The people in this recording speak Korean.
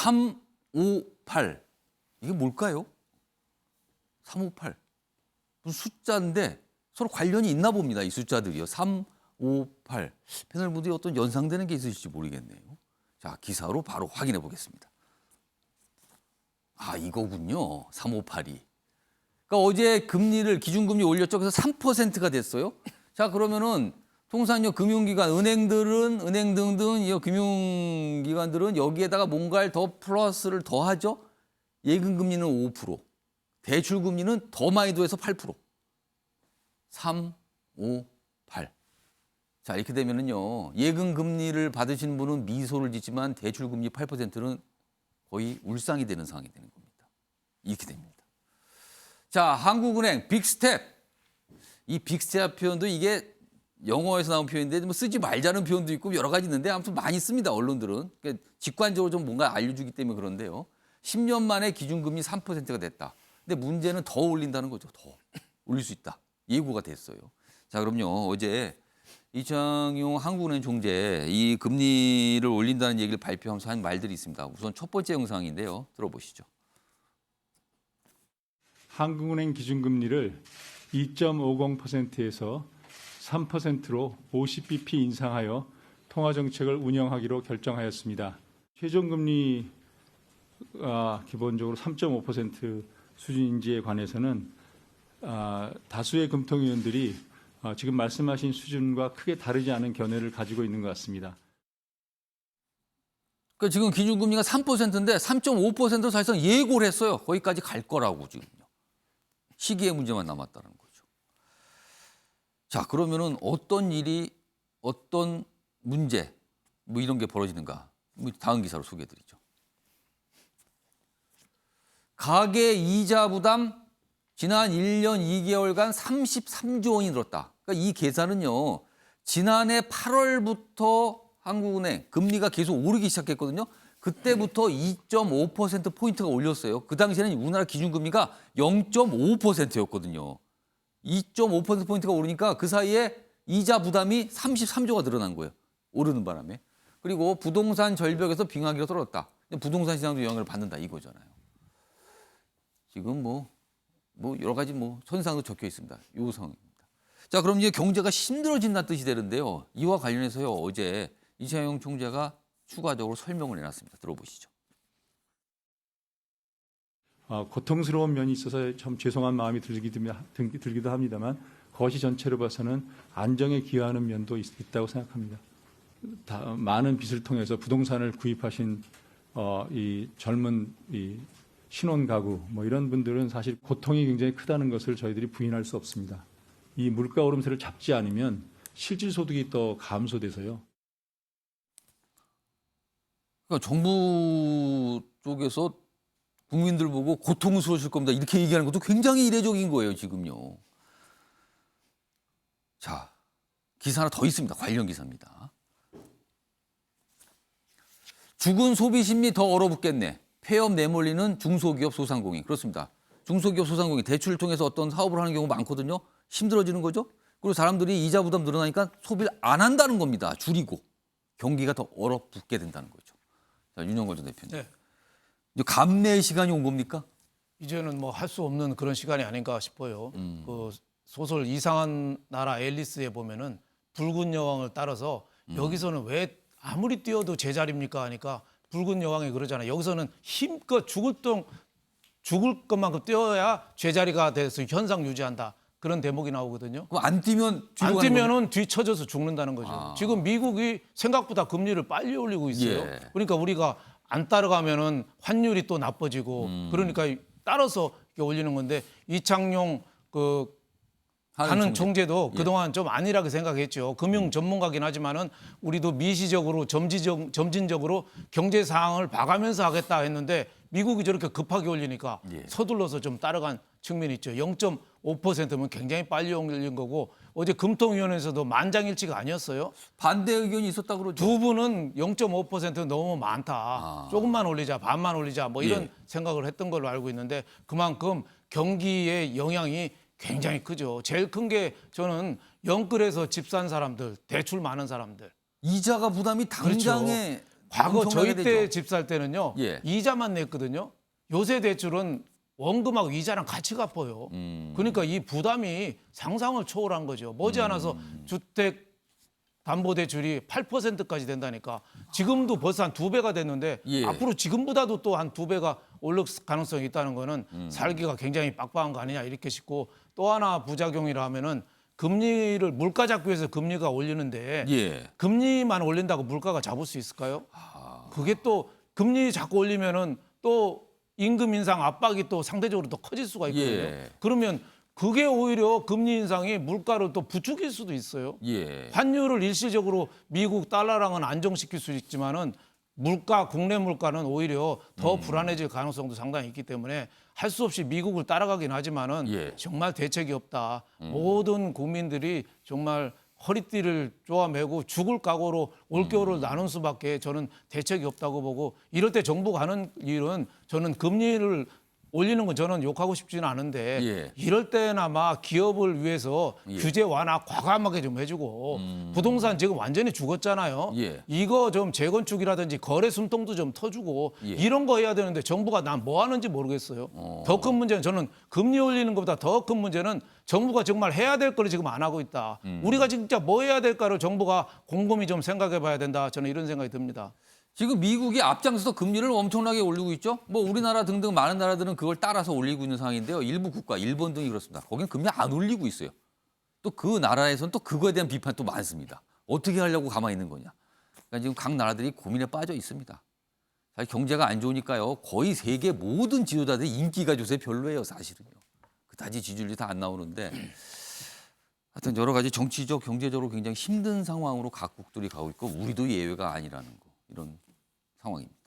358. 이게 뭘까요? 358. 무슨 숫자인데 서로 관련이 있나 봅니다. 이 숫자들이요. 358. 패널분들이 어떤 연상되는 게 있으실지 모르겠네요. 자, 기사로 바로 확인해 보겠습니다. 아, 이거군요. 358이. 그러니까 어제 금리를 기준금리 올렸죠. 그래서 3%가 됐어요. 자, 그러면은 통상 금융기관, 은행 등등 이 금융기관들은 여기에다가 뭔가를 더 플러스를 더하죠. 예금금리는 5%, 대출금리는 더 많이 더해서 8%. 3, 5, 8. 자, 이렇게 되면은요, 예금금리를 받으신 분은 미소를 짓지만 대출금리 8%는 거의 울상이 되는 상황이 되는 겁니다. 이렇게 됩니다. 자, 한국은행 빅스텝. 이 빅스텝 표현도 이게 영어에서 나온 표현인데 뭐 쓰지 말자는 표현도 있고 여러 가지 있는데 아무튼 많이 씁니다. 언론들은. 그러니까 직관적으로 좀 뭔가 알려주기 때문에 그런데요. 10년 만에 기준금리 3%가 됐다. 근데 문제는 더 올린다는 거죠. 더 올릴 수 있다. 예고가 됐어요. 자, 그럼요. 어제 이창용 한국은행 총재 이 금리를 올린다는 얘기를 발표하면서 한 말들이 있습니다. 우선 첫 번째 영상인데요. 들어보시죠. 한국은행 기준금리를 2.50%에서 3%로 50bp 인상하여 통화정책을 운영하기로 결정하였습니다. 최종금리가 기본적으로 3.5% 수준인지에 관해서는 다수의 금통위원들이 지금 말씀하신 수준과 크게 다르지 않은 견해를 가지고 있는 것 같습니다. 그러니까 지금 기준금리가 3%인데 3.5%로 사실상 예고를 했어요. 거기까지 갈 거라고 지금요. 시기의 문제만 남았다는 거죠. 자, 그러면은 어떤 일이, 어떤 문제, 뭐 이런 게 벌어지는가? 다음 기사로 소개해드리죠. 가계 이자 부담 지난 1년 2개월간 33조 원이 늘었다. 그러니까 이 계산은요, 지난해 8월부터 한국은행 금리가 계속 오르기 시작했거든요. 그때부터 2.5%포인트가 올렸어요. 그 당시에는 우리나라 기준금리가 0.5%였거든요. 2.5%포인트가 오르니까 그 사이에 이자 부담이 33조가 늘어난 거예요. 오르는 바람에. 그리고 부동산 절벽에서 빙하기로 떨어졌다. 부동산 시장도 영향을 받는다 이거잖아요. 지금 뭐 여러 가지 현상도 적혀 있습니다. 이 상황입니다. 자, 그럼 이제 경제가 힘들어진다는 뜻이 되는데요. 이와 관련해서요. 어제 이창용 총재가 추가적으로 설명을 해놨습니다. 들어보시죠. 고통스러운 면이 있어서 참 죄송한 마음이 들기도 합니다만 거시 전체로 봐서는 안정에 기여하는 면도 있다고 생각합니다. 많은 빚을 통해서 부동산을 구입하신 이 젊은 이 신혼 가구 이런 분들은 사실 고통이 굉장히 크다는 것을 저희들이 부인할 수 없습니다. 이 물가 오름세를 잡지 않으면 실질 소득이 또 감소돼서요. 그러니까 정부 쪽에서 국민들 보고 고통스러우실 겁니다. 이렇게 얘기하는 것도 굉장히 이례적인 거예요, 지금요. 자, 기사 하나 더 있습니다. 관련 기사입니다. 죽은 소비 심리 더 얼어붙겠네. 폐업 내몰리는 중소기업 소상공인. 그렇습니다. 중소기업 소상공인 대출을 통해서 어떤 사업을 하는 경우 많거든요. 힘들어지는 거죠. 그리고 사람들이 이자 부담 늘어나니까 소비를 안 한다는 겁니다. 줄이고. 경기가 더 얼어붙게 된다는 거죠. 자, 윤영걸 전 대표님. 네. 이제 감내의 시간이 온 겁니까? 이제는 할 수 없는 그런 시간이 아닌가 싶어요. 그 소설 이상한 나라 앨리스에 보면은 붉은 여왕을 따라서 여기서는 왜 아무리 뛰어도 제자리입니까 하니까 붉은 여왕이 그러잖아요. 여기서는 힘껏 죽을 것만큼 뛰어야 제자리가 돼서 현상 유지한다. 그런 대목이 나오거든요. 그럼 안 뛰면 뒤로 안 가는 뛰면은 뒤처져서 죽는다는 거죠. 지금 미국이 생각보다 금리를 빨리 올리고 있어요. 예. 그러니까 우리가 안 따라가면은 환율이 또 나빠지고 그러니까 따라서 이렇게 올리는 건데 이창용 하는 총재도 그동안 좀 안일하게 생각했죠. 금융 전문가긴 하지만은 우리도 미시적으로 점진적으로 경제 상황을 봐가면서 하겠다 했는데 미국이 저렇게 급하게 올리니까 서둘러서 좀 따라간 측면이 있죠. 0.5%면 굉장히 빨리 올린 거고 어제 금통위원회에서도 만장일치가 아니었어요. 반대 의견이 있었다고 그러죠. 두 분은 0.5% 너무 많다. 조금만 올리자, 반만 올리자 뭐 이런 생각을 했던 걸로 알고 있는데 그만큼 경기의 영향이 굉장히 크죠. 제일 큰 게 저는 영끌에서 집 산 사람들, 대출 많은 사람들. 이자가 부담이 당장에 과거 엄청나게 저희 때 되죠. 집 살 때는요. 예. 이자만 냈거든요. 요새 대출은 원금하고 이자랑 같이 갚아요. 그러니까 이 부담이 상상을 초월한 거죠. 머지않아서 주택 담보대출이 8%까지 된다니까. 지금도 벌써 한 2배가 됐는데 예. 앞으로 지금보다도 또 한 2배가 오를 가능성이 있다는 거는 살기가 굉장히 빡빡한 거 아니냐 이렇게 싶고, 또 하나 부작용이라 하면은 금리를 물가 잡기 위해서 금리가 올리는데 예. 금리만 올린다고 물가가 잡을 수 있을까요? 그게 또 금리 자꾸 올리면은 또 임금 인상 압박이 또 상대적으로 더 커질 수가 있거든요. 예. 그러면 그게 오히려 금리 인상이 물가를 또 부추길 수도 있어요. 예. 환율을 일시적으로 미국 달러랑은 안정시킬 수 있지만은 물가, 국내 물가는 오히려 더 불안해질 가능성도 상당히 있기 때문에 할 수 없이 미국을 따라가긴 하지만은 예. 정말 대책이 없다. 모든 국민들이 정말 허리띠를 쪼아매고 죽을 각오로 올겨울을 나눈 수밖에 저는 대책이 없다고 보고, 이럴 때 정부가 하는 일은 저는 금리를 올리는 건 저는 욕하고 싶지는 않은데 예. 이럴 때나마 기업을 위해서 예. 규제 완화 과감하게 좀 해주고 부동산 지금 완전히 죽었잖아요. 예. 이거 좀 재건축이라든지 거래 숨통도 좀 터주고 예. 이런 거 해야 되는데 정부가 난 뭐 하는지 모르겠어요. 더 큰 문제는 저는 금리 올리는 것보다 더 큰 문제는 정부가 정말 해야 될 거를 지금 안 하고 있다. 우리가 진짜 뭐 해야 될까를 정부가 곰곰이 좀 생각해 봐야 된다. 저는 이런 생각이 듭니다. 지금 미국이 앞장서서 금리를 엄청나게 올리고 있죠. 뭐 우리나라 등등 많은 나라들은 그걸 따라서 올리고 있는 상황인데요. 일부 국가, 일본 등이 그렇습니다. 거기는 금리 안 올리고 있어요. 또 그 나라에서는 또 그거에 대한 비판 또 많습니다. 어떻게 하려고 가만히 있는 거냐. 그러니까 지금 각 나라들이 고민에 빠져 있습니다. 사실 경제가 안 좋으니까요. 거의 세계 모든 지도자들이 인기가 요새 별로예요, 사실은요. 그다지 지지율이 다 안 나오는데. 하여튼 여러 가지 정치적, 경제적으로 굉장히 힘든 상황으로 각국들이 가고 있고 우리도 예외가 아니라는 거. 이런 상황입니다.